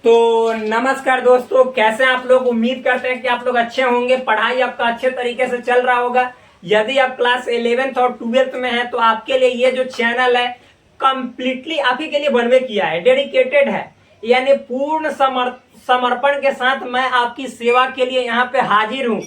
तो नमस्कार दोस्तों, कैसे हैं आप लोग। उम्मीद करते हैं कि आप लोग अच्छे होंगे। पढ़ाई आपका अच्छे तरीके से चल रहा होगा। यदि आप क्लास 11th और 12th में हैं तो आपके लिए ये जो चैनल है कंप्लीटली आप ही के लिए बनवे किया है, डेडिकेटेड है। यानी पूर्ण समर्पण के साथ मैं आपकी सेवा के लिए यहाँ पे हाजिर हूँ।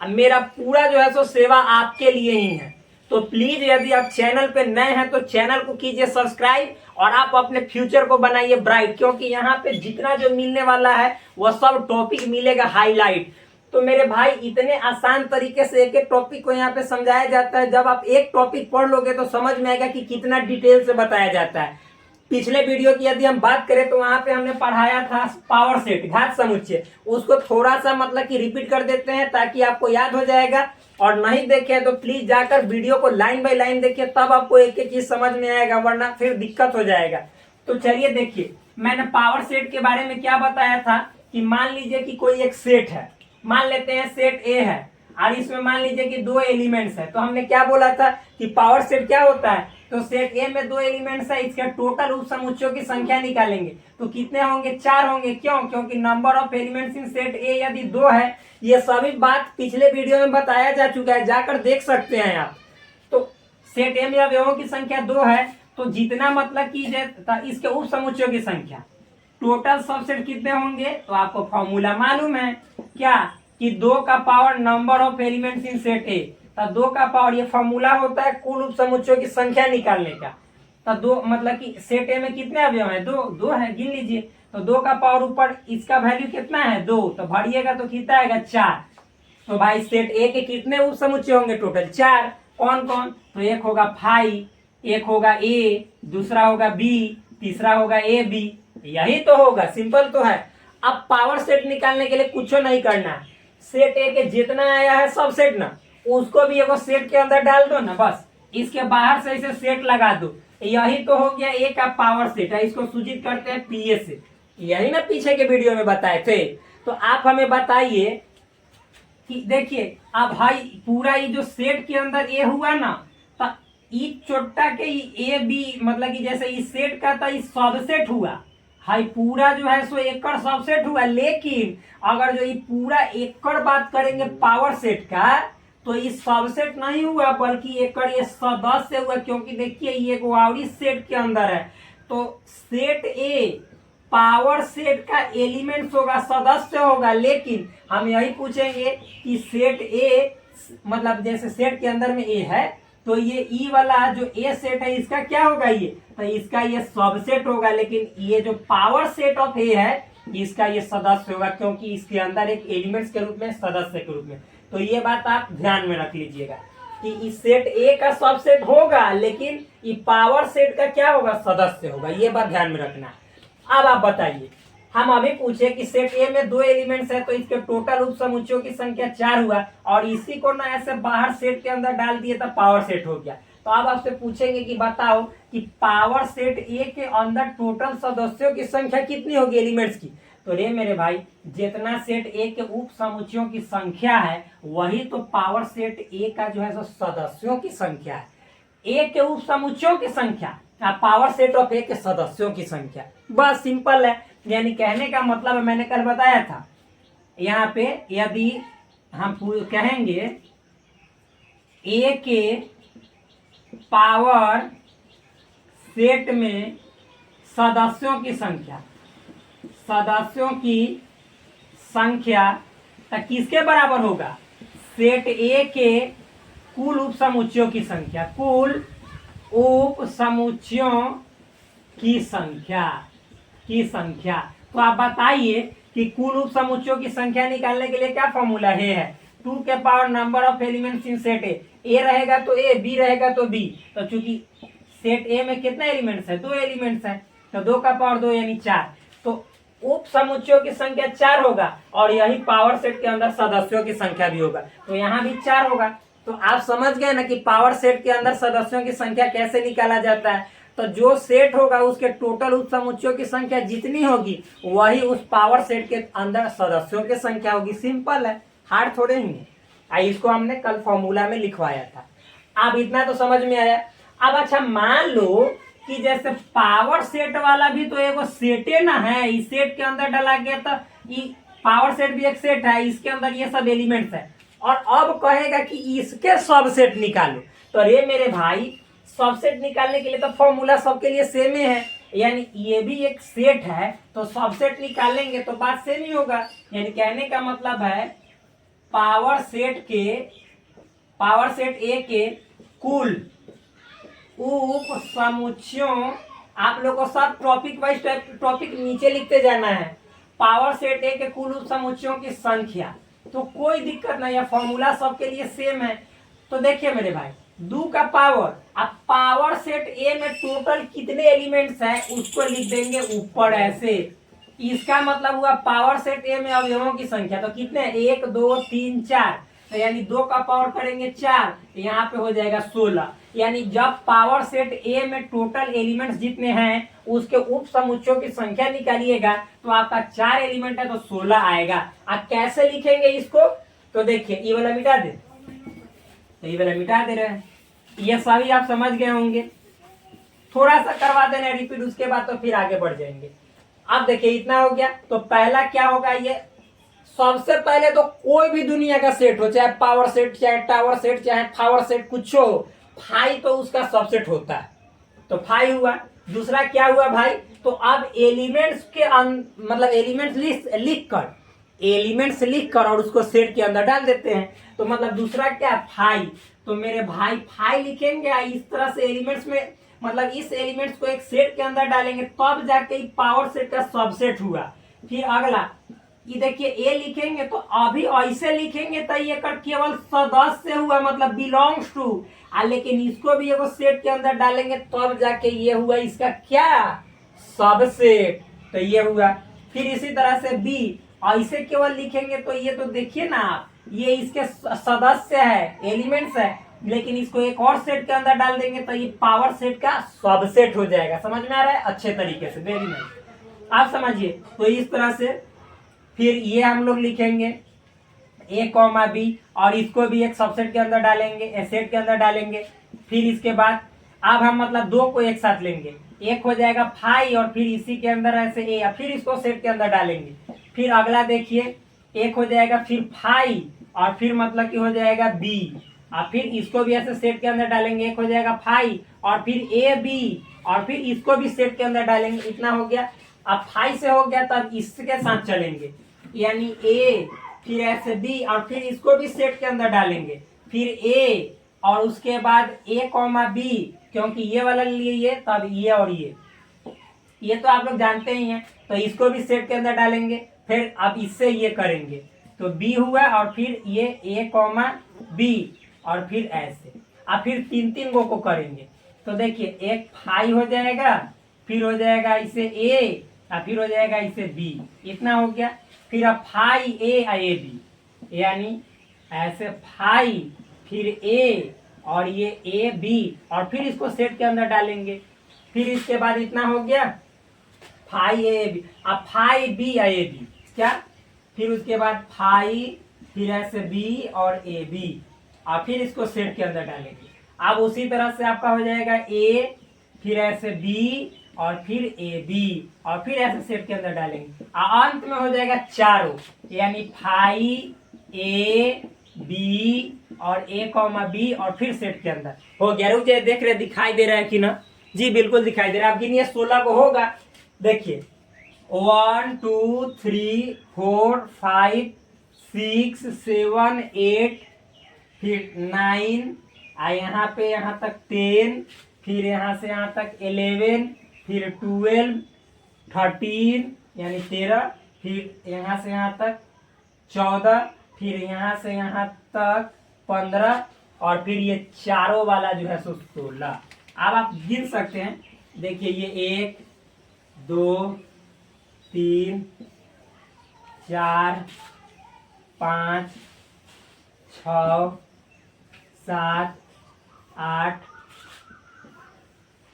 मेरा पूरा जो है सो सेवा आपके लिए ही है। तो प्लीज यदि आप चैनल पे नए हैं तो चैनल को कीजिए सब्सक्राइब और आप अपने फ्यूचर को बनाइए ब्राइट, क्योंकि यहाँ पे जितना जो मिलने वाला है वह सब टॉपिक मिलेगा हाईलाइट। तो मेरे भाई इतने आसान तरीके से एक एक टॉपिक को यहाँ पे समझाया जाता है। जब आप एक टॉपिक पढ़ लोगे तो समझ में आएगा कि कितना डिटेल से बताया जाता है। पिछले वीडियो की यदि हम बात करें तो वहां पे हमने पढ़ाया था पावर सेट, घात समुच्चय। उसको थोड़ा सा मतलब कि रिपीट कर देते हैं ताकि आपको याद हो जाएगा। और नहीं देखे तो प्लीज जाकर वीडियो को लाइन बाय लाइन देखिए, तब आपको एक एक चीज समझ में आएगा, वरना फिर दिक्कत हो जाएगा। तो चलिए देखिए, मैंने पावर सेट के बारे में क्या बताया था कि मान लीजिए कि कोई एक सेट है, मान लेते हैं सेट ए है और इसमें मान लीजिए कि दो एलिमेंट्स है। तो हमने क्या बोला था कि पावर सेट क्या होता है। तो सेट ए में दो एलिमेंट्स है, इसके टोटल उप समुच्चयों की संख्या निकालेंगे तो कितने होंगे, 4 होंगे। क्यों? क्योंकि number of elements in set ए यदि 2 है। ये सभी बात पिछले वीडियो में बताया जा चुका है, जाकर देख सकते हैं आप। तो सेट ए में अवयवों की संख्या 2 है, तो जितना मतलब की इसके उप समुच्चयों की संख्या, टोटल सबसेट कितने होंगे। तो आपको फॉर्मूला मालूम है क्या कि 2 का power number of elements in set ए। तो 2 का पावर ये फॉर्मूला होता है कुल उप समुच्चयों की संख्या निकालने का। तो 2 मतलब कि सेट ए में कितने अवयव है, 2 है, गिन लीजिए। तो 2 का पावर ऊपर इसका वैल्यू कितना है, 2, तो भरिएगा तो कितना आएगा, 4। तो भाई सेट ए के कितने उप समुच्चय होंगे, टोटल 4। कौन कौन? तो एक होगा फाई, एक होगा ए, दूसरा होगा बी, तीसरा होगा ए बी। यही तो होगा, सिंपल तो है। अब पावर सेट निकालने के लिए कुछ नहीं करना है। सेट ए के जितना आया है सब सेट ना, उसको भी एगो सेट के अंदर डाल दो ना, बस इसके बाहर से इसे सेट लगा दो। यही तो हो गया ए का पावर सेट है। इसको सूचित करते हैं पीए से। यही ना पीछे के वीडियो में बताए थे। तो आप हमें बताइए कि देखिए अब भाई पूरा ये जो सेट के अंदर ए हुआ ना, तो ई छोटा के ए बी मतलब कि जैसे इस सेट का था इस सबसेट हुआ। हाई पूरा जो है सो एकड़ सबसेट हुआ। लेकिन अगर जो ये पूरा एकड़ बात करेंगे पावर सेट का, तो ये सबसेट नहीं हुआ बल्कि एकड़ ये सदस्य हुआ। क्योंकि देखिए ये एक आवड़ी सेट के अंदर है। तो सेट ए पावर सेट का एलिमेंट्स होगा, सदस्य होगा। लेकिन हम यही पूछेंगे कि सेट ए मतलब जैसे सेट के अंदर में ए है, तो ये ई वाला जो ए सेट है इसका क्या होगा, ये तो इसका ये सबसेट होगा। लेकिन ये जो पावर सेट ऑफ ए है इसका ये सदस्य होगा, क्योंकि इसके अंदर एक एलिमेंट्स के रूप में, सदस्य के रूप में। तो ये बात आप ध्यान में रख लीजिएगा कि इस सेट ए का सबसेट होगा, लेकिन ये पावर सेट का क्या होगा, सदस्य होगा। ये बात ध्यान में रखना। अब आप बताइए, हम अभी पूछे कि सेट ए में 2 एलिमेंट्स है तो इसके टोटल उप समुच्चयों की संख्या 4 हुआ, और इसी को ना ऐसे बाहर सेट के अंदर डाल दिए तो पावर सेट हो गया। तो अब आपसे पूछेंगे कि बताओ कि पावर सेट ए के अंदर टोटल सदस्यों की संख्या कितनी होगी, एलिमेंट्स की। तो रे मेरे भाई, जितना सेट ए के उप समुच्चयों की संख्या है वही तो पावर सेट ए का जो है सो सदस्यों की संख्या है। ए के उप समुच्चयों की संख्या, पावर सेट ऑफ ए के सदस्यों की संख्या। बस सिंपल है। यानी कहने का मतलब है, मैंने कल बताया था, यहाँ पे यदि हम कहेंगे ए के पावर सेट में सदस्यों की संख्या, सदस्यों की संख्या तो किसके बराबर होगा, सेट ए के कुल उप समुच्चयों की संख्या, कुल उप समुच्चयों की संख्या। तो आप बताइए कि कुल उप समुच्चयों की संख्या निकालने के लिए क्या फॉर्मूला है 2 के power number of elements in set ए रहेगा तो ए, बी रहेगा तो बी। तो चूंकि सेट ए में कितने एलिमेंट्स है, 2 एलिमेंट्स है, तो 2 का पावर 2 यानी 4। तो उप समुच्चयों की संख्या 4 होगा, और यही पावर सेट के अंदर सदस्यों की संख्या भी होगा, तो यहाँ भी 4 होगा। तो आप समझ गए ना कि पावर सेट के अंदर सदस्यों की संख्या कैसे निकाला जाता है। तो जो सेट होगा उसके टोटल उप समुच्चयों की संख्या जितनी होगी वही उस पावर सेट के अंदर सदस्यों की संख्या होगी। सिंपल है, हार्ड थोड़े ही है। इसको हमने कल फॉर्मूला में लिखवाया था। अब इतना तो समझ में आया। अब अच्छा मान लो कि जैसे पावर सेट वाला भी तो एगो सेटे ना है, इस सेट के अंदर डाला गया तो पावर सेट भी एक सेट है, इसके अंदर ये सब एलिमेंट्स है। और अब कहेगा कि इसके सबसेट निकालो, तो अरे मेरे भाई सबसेट निकालने के लिए तो फॉर्मूला सबके लिए सेम ही है, यानी ये भी एक सेट है तो सबसेट निकालेंगे तो बात सेम ही होगा। यानी कहने का मतलब है पावर सेट ए के कुल उप समुच्चयों, आप लोग को सब टॉपिक वाइज टॉपिक नीचे लिखते जाना है। पावर सेट ए के कुल उप समुच्चयों की संख्या, तो कोई दिक्कत नहीं है, फॉर्मूला सबके लिए सेम है। तो देखिए मेरे भाई 2 का पावर, अब पावर सेट ए में टोटल कितने एलिमेंट्स हैं उसको लिख देंगे ऊपर ऐसे। इसका मतलब हुआ पावर सेट ए में अवयवों की संख्या तो कितने, 1 2 3 4, तो यानी 2 का पावर करेंगे 4, यहाँ पे हो जाएगा 16। यानी जब पावर सेट ए में टोटल एलिमेंट्स जितने हैं उसके उप समुच्चयों की संख्या निकालिएगा तो आपका 4 एलिमेंट है तो 16 आएगा। आप कैसे लिखेंगे इसको, तो देखिए ये वाला मिटा दे, तो ये वाला मिटा दे रहे हैं, ये सभी आप समझ गए होंगे। थोड़ा सा करवा देना रिपीट, उसके बाद तो फिर आगे बढ़ जाएंगे। अब देखिए इतना हो गया, तो पहला क्या होगा, ये सबसे पहले तो कोई भी दुनिया का सेट हो, चाहे पावर सेट चाहे टावर सेट चाहे पावर सेट कुछ हो, फाइव तो उसका सबसेट होता है, तो फाइव हुआ। दूसरा क्या हुआ भाई, तो अब एलिमेंट्स के मतलब एलिमेंट्स लिख कर और उसको सेट के अंदर डाल देते हैं, तो मतलब दूसरा क्या, फाइव। तो मेरे भाई फाइव लिखेंगे, इस तरह से एलिमेंट्स में मतलब इस एलिमेंट्स को एक सेट के अंदर डालेंगे तब जाके पावर सेट का सबसेट हुआ। फिर अगला ये देखिए ए लिखेंगे, तो अभी ऐसे लिखेंगे तो ये केवल सदस्य हुआ, मतलब बिलोंग्स टू, लेकिन इसको भी एगो सेट के अंदर डालेंगे तब जाके ये हुआ इसका क्या, सबसेट, तो ये हुआ। फिर इसी तरह से बी ऐसे केवल लिखेंगे तो ये तो देखिए ना आप, ये इसके सदस्य है, एलिमेंट्स है, लेकिन इसको एक और सेट के अंदर डाल देंगे तो ये पावर सेट का सबसेट हो जाएगा। समझ में आ रहा है अच्छे तरीके से, वेरी नाइस, आप समझिए। तो इस तरह से फिर ये हम लोग लिखेंगे ए कॉमा बी, और इसको भी एक सबसेट के अंदर डालेंगे, सेट के अंदर डालेंगे। फिर इसके बाद अब हम मतलब 2 को एक साथ लेंगे, एक हो जाएगा फाइव, और फिर इसी के अंदर ऐसे ए, फिर इसको सेट के अंदर डालेंगे। फिर अगला देखिए एक हो जाएगा फिर फाइव, और फिर मतलब कि हो जाएगा बी, और फिर इसको भी ऐसे सेट के अंदर डालेंगे, एक हो जाएगा फाइव, और फिर ए बी, और फिर इसको भी सेट के अंदर डालेंगे। इतना हो गया। अब फाइव से हो गया, तब इसके साथ चलेंगे, यानी ए फिर ऐसे बी, और फिर इसको भी सेट के अंदर डालेंगे, फिर ए, और उसके बाद ए कॉमा बी, क्योंकि ये वाला लिए ये, तब ये और ये तो आप लोग जानते ही हैं, तो इसको भी सेट के अंदर डालेंगे। फिर अब इससे ये करेंगे तो बी हुआ, और फिर ये ए कॉमा बी, और फिर ऐसे, अब फिर 3 को करेंगे। तो देखिए एक फाइव हो जाएगा, फिर हो जाएगा इसे ए, और फिर हो जाएगा इसे बी, इतना हो गया। फिर अब फाइव ए बी, यानी ऐसे फाइव फिर ए, और ये ए बी, और फिर इसको सेट के अंदर डालेंगे। फिर इसके बाद इतना हो गया फाइव ए बी, अब फाइव बी ए बी क्या, फिर उसके बाद फाइव फिर ऐसे बी और ए बी, और फिर इसको सेट के अंदर डालेंगे। अब उसी तरह से आपका हो जाएगा ए, फिर ऐसे बी, और फिर ए बी, और फिर ऐसे सेट के अंदर डालेंगे, और अंत में हो जाएगा चारों, यानी फाइव ए बी और ए कॉमा बी, और फिर सेट के अंदर हो गया। रुक जाए, देख रहे दिखाई दे रहा है कि ना, जी बिल्कुल दिखाई दे रहा है। आप गिनिए 16 को होगा, देखिए 1 2 3 4 5 6 7 8, फिर 9, यहाँ पे यहाँ तक 10, फिर यहाँ से यहाँ तक 11, फिर 12 13 यानी 13, फिर यहाँ से यहाँ तक 14, फिर यहाँ से यहाँ तक 15, और फिर ये चारों वाला जो है सो 16। अब आप गिन सकते हैं, देखिए ये 1 2 3 4 5 6 7 8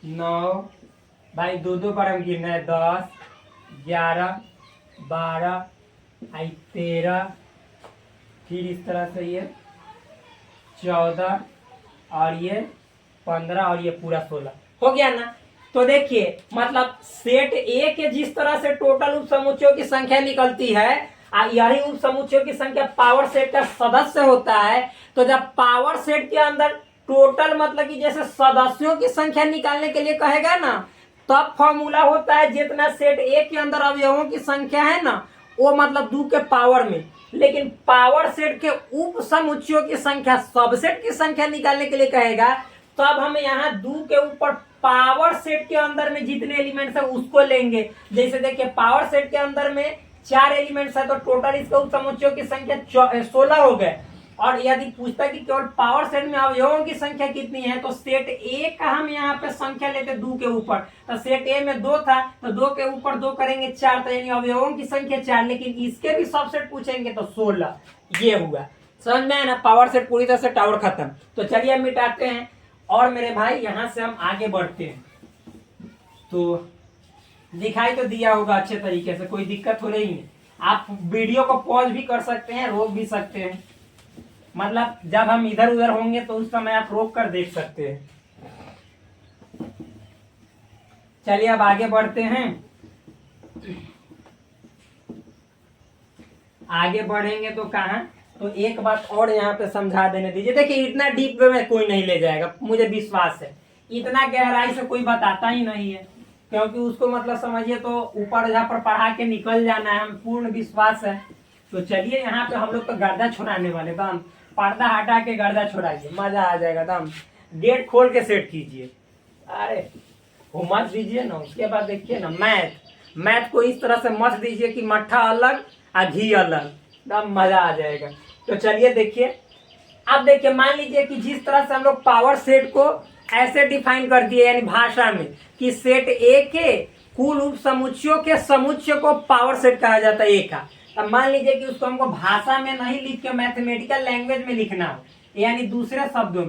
9, भाई 2 बार हम गिनना है, 10 11 12 13, फिर इस तरह से ये 14, और ये 15, और ये पूरा 16 हो गया ना। तो देखिए मतलब सेट ए के जिस तरह से टोटल उप समुच्चयों की संख्या निकलती है, यही उप समुच्चयों की संख्या पावर सेट का सदस्य होता है। तो जब पावर सेट के अंदर टोटल मतलब कि जैसे सदस्यों की संख्या निकालने के लिए कहेगा ना, तब फॉर्मूला होता है जितना सेट ए के अंदर अवयवों की संख्या है ना, वो मतलब 2 के पावर में। लेकिन पावर सेट के उप समुच्चयों की संख्या, सबसेट की संख्या निकालने के लिए कहेगा, तब हम यहाँ 2 के ऊपर पावर सेट के अंदर में जितने एलिमेंट्स है उसको लेंगे। जैसे देखिए पावर सेट के अंदर में 4 एलिमेंट्स है, तो टोटल इसके उप समुच्चयों की संख्या 16 हो गए। और यदि पूछता कि केवल पावर सेट में अवयवों की संख्या कितनी है, तो सेट ए का हम यहाँ पे संख्या लेते 2 के ऊपर। तो सेट ए में 2 था, तो 2 के ऊपर 2 करेंगे 4, तो यानी अवयवों की संख्या 4। लेकिन इसके भी सबसेट पूछेंगे तो 16। ये हुआ, समझ में है ना। पावर सेट पूरी तरह से टावर खत्म। तो चलिए हम मिटाते हैं और मेरे भाई यहाँ से हम आगे बढ़ते हैं। तो दिखाई तो दिया होगा अच्छे तरीके से, कोई दिक्कत हो रही है। आप वीडियो को पॉज भी कर सकते हैं, रोक भी सकते हैं, मतलब जब हम इधर उधर होंगे तो उस समय आप रोक कर देख सकते हैं। चलिए अब आगे बढ़ते हैं। आगे बढ़ेंगे तो कहाँ, तो एक बात और यहाँ पे समझा देने दीजिए। देखिए इतना डीप में कोई नहीं ले जाएगा, मुझे विश्वास है। इतना गहराई से कोई बताता ही नहीं है, क्योंकि उसको मतलब समझिए तो ऊपर जहाँ पर पढ़ा के निकल जाना है, हम पूर्ण विश्वास है। तो चलिए यहाँ पे हम लोग तो गर्दा छुड़ाने वाले, तो हम पर्दा हटा के गर्दा छुड़ाइए, मजा आ जाएगा। तो हम गेट खोल के सेट कीजिए, अरे वो मत दीजिए ना। उसके बाद देखिए ना मैथ को इस तरह से मत दीजिए कि मट्ठा अलग और घी अलग, एकदम मजा आ जाएगा। तो चलिए देखिए, अब देखिए मान लीजिए कि जिस तरह से हम लोग पावर सेट को ऐसे डिफाइन कर दिए, यानी भाषा में कि सेट ए के कुल उप समुच्चयों के समुच्चय को पावर सेट कहा जाता है ए का। अब मान लीजिए कि उसको हमको भाषा में नहीं लिख के मैथमेटिकल लैंग्वेज में लिखना हो, यानी दूसरे शब्दों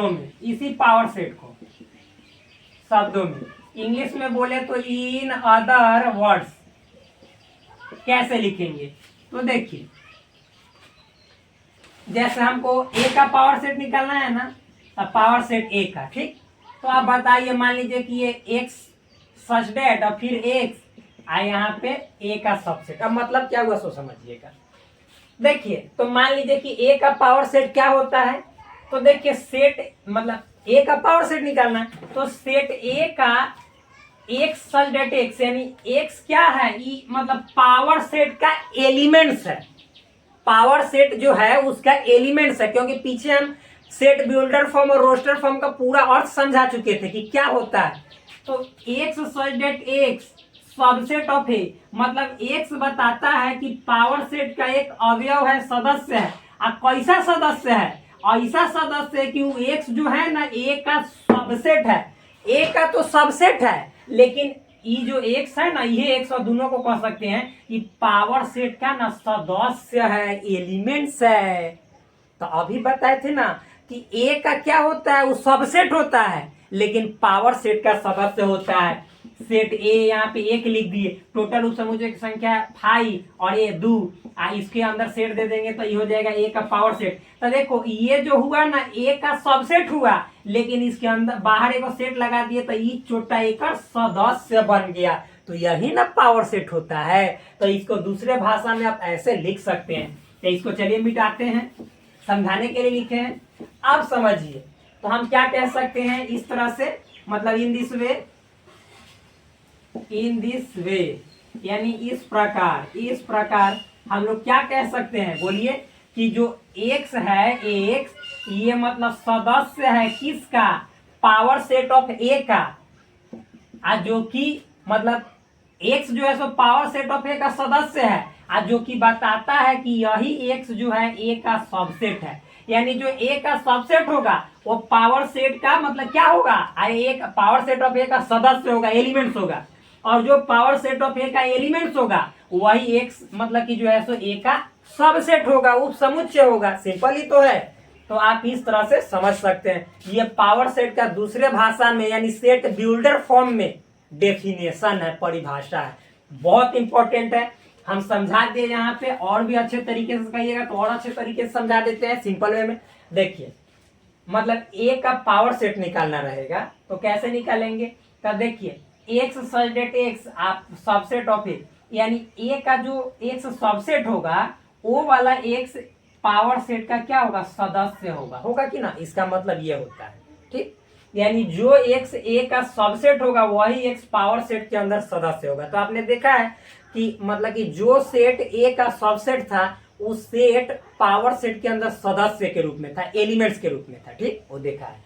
में इसी पावर सेट को शब्दों में इंग्लिश में बोले तो इन अदर वर्ड्स कैसे लिखेंगे। तो देखिए जैसे हमको ए का पावर सेट निकालना है ना, तो पावर सेट ए का, ठीक। तो आप बताइए, मान लीजिए कि ये एक्स सच डेट और फिर एक्स यहाँ पे ए का सबसेट। अब मतलब क्या हुआ सो समझिएगा। देखिए तो मान लीजिए कि ए का पावर सेट क्या होता है, तो देखिए सेट मतलब ए का पावर सेट निकालना है, तो सेट ए का एक्स सच डेट एक्स, यानी एक्स क्या है, ई मतलब पावर सेट का एलिमेंट्स है। पावर सेट जो है उसका एलिमेंट्स है, क्योंकि पीछे हम सेट बिल्डर फॉर्म और रोस्टर फॉर्म का पूरा अर्थ समझा चुके थे कि क्या होता है। तो x such that x subset of A, मतलब एक्स बताता है कि पावर सेट का एक अवयव है, सदस्य है। और कैसा सदस्य है, ऐसा सदस्य है कि वो एक्स जो है ना ए का सबसेट है। ए का तो सबसेट है, लेकिन ये जो एक्स है ना, ये एक्स और दोनों को कह सकते हैं कि पावर सेट का ना सदस्य है, एलिमेंट्स है। तो अभी बताए थे ना कि ए का क्या होता है, वो सबसेट होता है, लेकिन पावर सेट का सदस्य होता है। सेट ए यहाँ पे एक लिख दिए, टोटल उप समुच्चय की संख्या 5 और ये 2, इसके अंदर सेट दे देंगे तो ये हो जाएगा ए का पावर सेट। तो देखो ये जो हुआ ना ए का सबसेट हुआ, लेकिन इसके अंदर बाहर एक सेट लगा दिए तो ये छोटा ए का सदस्य बन गया। तो यही ना पावर सेट होता है। तो इसको दूसरे भाषा में आप ऐसे लिख सकते हैं। तो इसको चलिए मिटाते हैं, समझाने के लिए लिखे हैं। अब समझिए तो हम क्या कह सकते हैं इस तरह से, मतलब इन दिस वे, यानी इस प्रकार हम लोग क्या कह सकते हैं, बोलिए कि जो एक्स है, एक्स ये मतलब सदस्य है किसका, पावर सेट ऑफ ए का। आज जो कि मतलब एक्स जो है सो पावर सेट ऑफ ए का सदस्य है, आज जो कि बताता है कि यही एक्स जो है ए का सबसेट है। यानी जो ए का सबसेट होगा वो पावर सेट का मतलब क्या होगा, एक पावर सेट ऑफ ए का सदस्य होगा, एलिमेंट्स होगा। और जो पावर सेट ऑफ ए का एलिमेंट्स होगा वही एक्स मतलब कि जो है सो ए का सबसेट होगा, उप समुच्चय होगा। सिंपल ही तो है। तो आप इस तरह से समझ सकते हैं। ये पावर सेट का दूसरे भाषा में यानी सेट बिल्डर फॉर्म में डेफिनेशन है, परिभाषा है, बहुत इंपॉर्टेंट है। हम समझा दिए यहाँ पे, और भी अच्छे तरीके से कहिएगा तो और अच्छे तरीके से समझा देते हैं सिंपल वे में। देखिए मतलब ए का पावर सेट निकालना रहेगा, तो कैसे निकालेंगे? तो देखिए एक्स सच डेट एक्स आप सबसेट ऑफ ए, यानी ए का जो एक्स सबसेट होगा वो वाला एक्स पावर सेट का क्या होगा? सदस्य होगा। होगा कि ना? इसका मतलब ये होता है, ठीक। यानी जो एक्स ए का सबसेट होगा वही एक्स पावर सेट के अंदर सदस्य होगा। तो आपने देखा है कि मतलब कि जो सेट ए का सबसेट था उस सेट पावर सेट के अंदर सदस्य के रूप में था, एलिमेंट्स के रूप में था, ठीक, वो देखा है।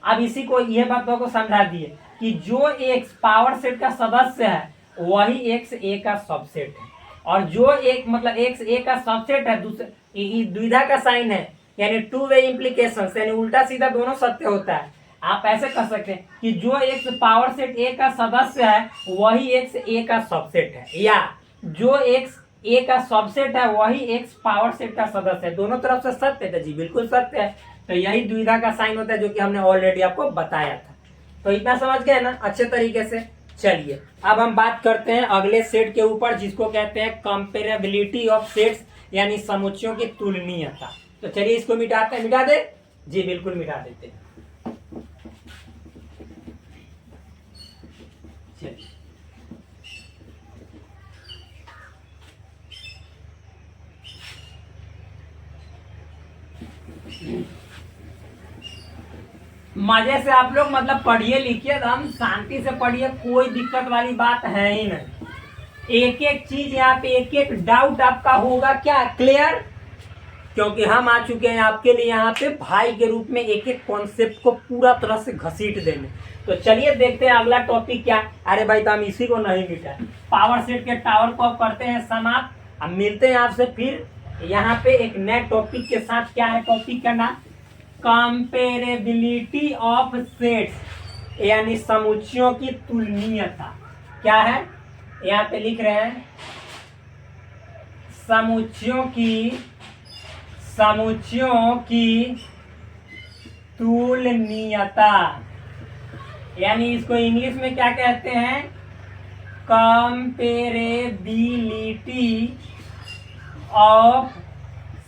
अब इसी को यह बातों को समझा दिए कि जो एक्स पावर सेट का सदस्य है वही एक्स ए का सबसेट है, और जो एक मतलब एक्स ए का सबसेट है दूसरे द्विधा का साइन है, यानी टू वे इम्प्लीकेशन, यानी उल्टा सीधा दोनों सत्य होता है। आप ऐसे कह सकते हैं कि जो एक्स पावर सेट ए का सदस्य है वही एक्स ए का सबसेट है, या जो एक्स ए का सबसेट है वही एक्स पावर सेट का सदस्य है। दोनों तरफ से सत्य है जी, बिल्कुल सत्य है। तो यही द्विधा का साइन होता है जो कि हमने ऑलरेडी आपको बताया था। तो इतना समझ गए ना अच्छे तरीके से। चलिए अब हम बात करते हैं अगले सेट के ऊपर, जिसको कहते हैं कंपेरेबिलिटी ऑफ सेट्स, यानी समुच्चयों की तुलनीयता। तो चलिए इसको मिटाते हैं। मिटा दे जी, बिल्कुल मिटा देते हैं। मजे से आप लोग मतलब पढ़िए लिखिए, हम शांति से पढ़िए, कोई दिक्कत वाली बात है ही नहीं। एक एक चीज यहाँ पे, एक एक डाउट आपका होगा क्या क्लियर, क्योंकि हम आ चुके हैं आपके लिए यहाँ पे भाई के रूप में एक एक कॉन्सेप्ट को पूरा तरह से घसीट देने। तो चलिए देखते हैं अगला टॉपिक क्या। अरे भाई तो हम इसी को नहीं मिटा, पावर सेट के टावर को अब करते हैं समाप्त। अब मिलते हैं आपसे फिर यहाँ पे एक नए टॉपिक के साथ। क्या है टॉपिक का नाम? कंपेरेबिलिटी ऑफ सेट्स, यानी समुच्चयों की तुलनीयता। क्या है यहाँ पे लिख रहे हैं? समुच्चयों की तुलनीयता, यानी इसको इंग्लिश में क्या कहते हैं? कंपेरेबिलिटी ऑफ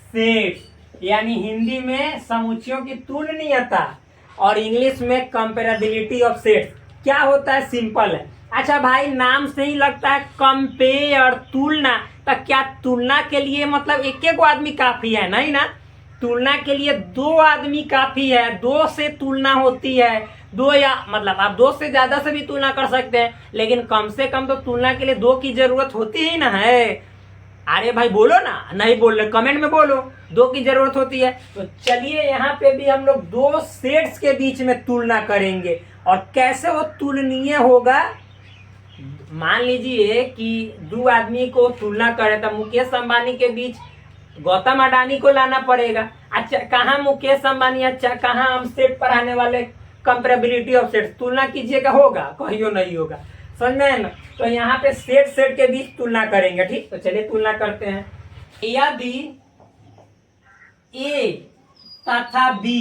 सेट्स, यानी हिंदी में समुच्चयों की तुलनीयता और इंग्लिश में कंपेरेबिलिटी ऑफ सेट्स। क्या होता है? सिंपल है। अच्छा भाई नाम से ही लगता है कंपेयर, तुलना। तो क्या तुलना के लिए मतलब एक एक आदमी काफी है? नहीं ना, तुलना के लिए दो आदमी काफी है। दो से तुलना होती है, दो, या मतलब आप दो से ज्यादा से भी तुलना कर सकते हैं, लेकिन कम से कम तो तुलना के लिए दो की जरूरत होती ही ना है। अरे भाई बोलो ना, नहीं बोल रहे कमेंट में बोलो, दो की जरूरत होती है। तो चलिए यहाँ पे भी हम लोग दो सेट्स के बीच में तुलना करेंगे, और कैसे वो तुलनीय होगा। मान लीजिए कि दो आदमी को तुलना करें तो मुकेश अंबानी के बीच गौतम अडानी को लाना पड़ेगा। अच्छा कहाँ मुकेश अंबानी, अच्छा कहाँ हम सेट पर आने वाले कंपेरेबिलिटी ऑफ सेट्स, तुलना कीजिएगा, होगा? कहियो नहीं होगा। समझ में है ना? तो यहाँ पे सेट के बीच तुलना करेंगे, ठीक। तो चलिए तुलना करते हैं। यदि ए तथा बी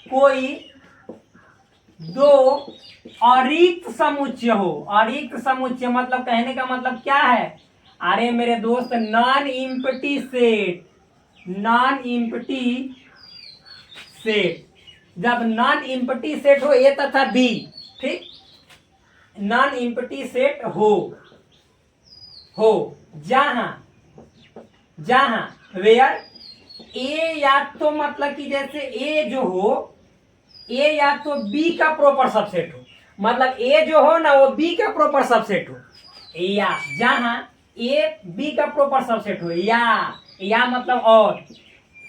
कोई दो अरिक्त समुच्चय हो, अरिक्त समुच्चय मतलब कहने का मतलब क्या है? अरे मेरे दोस्त non empty set, non empty set, जब नॉन इम्पटी सेट हो ए तथा बी, ठीक, नॉन इम्पटी सेट हो जहां वेयर ए या तो मतलब कि जैसे ए जो हो, ए या तो बी का प्रॉपर सबसेट हो, मतलब ए जो हो ना वो बी का प्रॉपर सबसेट हो, या जहां ए बी का प्रॉपर सबसेट हो, या मतलब और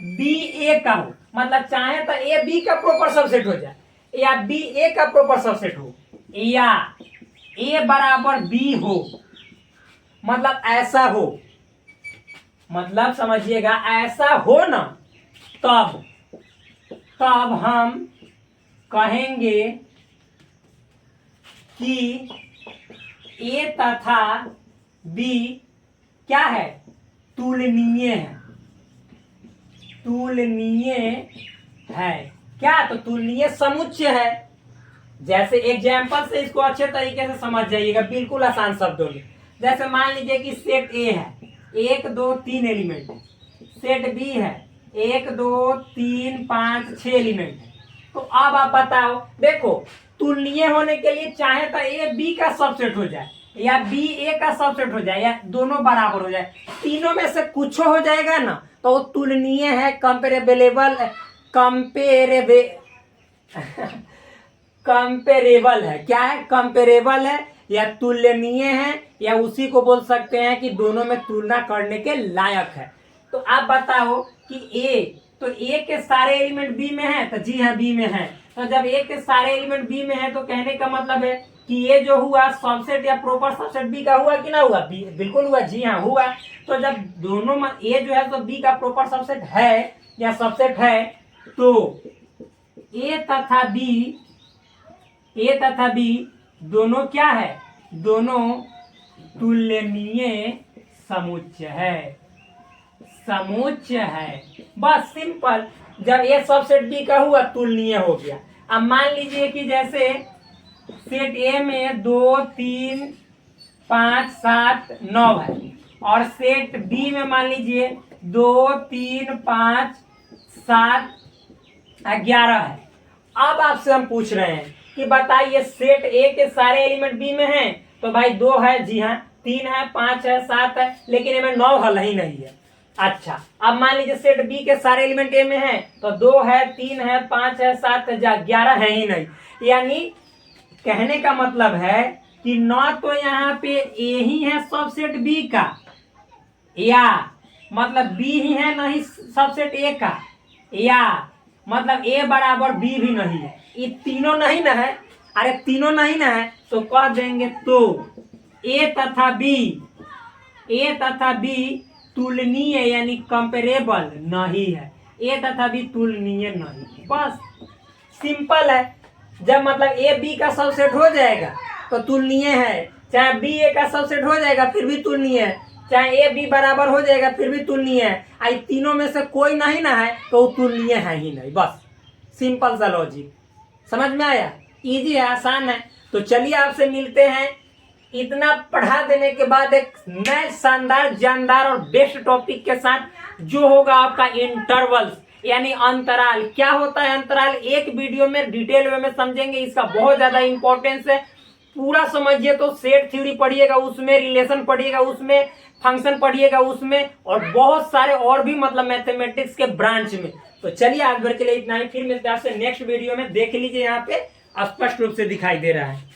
बी ए का हो, मतलब चाहे तो ए बी का प्रॉपर सबसेट हो जाए, या बी ए का प्रॉपर सबसेट हो, या ए बराबर बी हो, मतलब ऐसा हो, मतलब समझिएगा ऐसा हो ना, तब हम कहेंगे कि ए तथा बी क्या है? तुलनीय है, तुलनीय है। क्या? तो तुलनीय समुच्चय है। जैसे एग्जाम्पल से इसको अच्छे तरीके से समझ जाइएगा, बिल्कुल आसान शब्दों में। जैसे मान लीजिए कि सेट ए है, 1 2 3 एलिमेंट है। सेट बी है 1 2 3 5 6 एलिमेंट है। तो अब आप बताओ, देखो तुलनीय होने के लिए चाहे तो ए बी का सबसेट हो जाए या बी ए का सबसेट हो जाए या दोनों बराबर हो जाए, तीनों में से कुछ हो जाएगा ना तो वो तुलनीय है, कंपेरेबल कंपेरेबल है। क्या है? कंपेरेबल है या तुलनीय है या उसी को बोल सकते हैं कि दोनों में तुलना करने के लायक है। तो आप बताओ कि ए, तो ए के सारे एलिमेंट बी में है, तो जी हाँ बी में है। तो जब ए के सारे एलिमेंट बी में है तो कहने का मतलब है कि ये जो हुआ सबसेट या प्रॉपर सबसेट बी का हुआ कि ना हुआ? बी बिल्कुल हुआ, जी हाँ हुआ। तो जब दोनों में ए जो है तो बी का प्रॉपर सबसेट है या सबसेट है, तो ए तथा बी दोनों क्या है? दोनों तुलनीय समुच्चय है, समुच्चय है। बस सिंपल। जब ए सबसेट बी का हुआ तुलनीय हो गया। अब मान लीजिए कि जैसे सेट ए में 2 3 5 7 9 है और सेट बी में मान लीजिए 2 3 5 7 11 है। अब आपसे हम पूछ रहे हैं कि बताइए सेट ए के सारे एलिमेंट बी में हैं, तो भाई 2 है, जी हाँ, 3 है, 5 है, 7 है, लेकिन इनमें 9 हल ही नहीं है। अच्छा, अब मान लीजिए सेट बी के सारे एलिमेंट ए में हैं, तो 2 है, 3 है, 5 है, 7 है, 11 है ही नहीं। यानी कहने का मतलब है कि न तो यहाँ पे ए ही है सबसेट बी का, या मतलब बी ही है नहीं सबसेट ए का, या मतलब ए बराबर बी भी नहीं है। ये तीनों नहीं ना है। अरे तीनों नहीं ना है तो कह देंगे तो ए तथा बी तुलनीय यानी कंपेरेबल नहीं है। ए तथा बी तुलनीय नहीं है। बस सिंपल है। जब मतलब ए बी का सबसेट हो जाएगा तो तुलनीय है, चाहे बी ए का सबसेट हो जाएगा फिर भी तुलनीय है, चाहे ए बी बराबर हो जाएगा फिर भी तुलनीय है। आई तीनों में से कोई नहीं ना है तो तुलनीय है ही नहीं। बस सिंपल सा लॉजिक। समझ में आया? इजी है, आसान है। तो चलिए आपसे मिलते हैं इतना पढ़ा देने के बाद एक नए शानदार, जानदार और बेस्ट टॉपिक के साथ, जो होगा आपका इंटरवल्स यानी अंतराल। क्या होता है अंतराल? एक वीडियो में डिटेल वे में समझेंगे, इसका बहुत ज्यादा इंपॉर्टेंस है। पूरा समझिए तो सेट थ्योरी पढ़िएगा, उसमें रिलेशन पढ़िएगा, उसमें फंक्शन पढ़िएगा, उसमें और बहुत सारे और भी मतलब मैथमेटिक्स के ब्रांच में। तो चलिए आज भर के लिए इतना ही, फिर मिलते हैं आपसे नेक्स्ट वीडियो में। देख लीजिए यहाँ पे स्पष्ट रूप से दिखाई दे रहा है।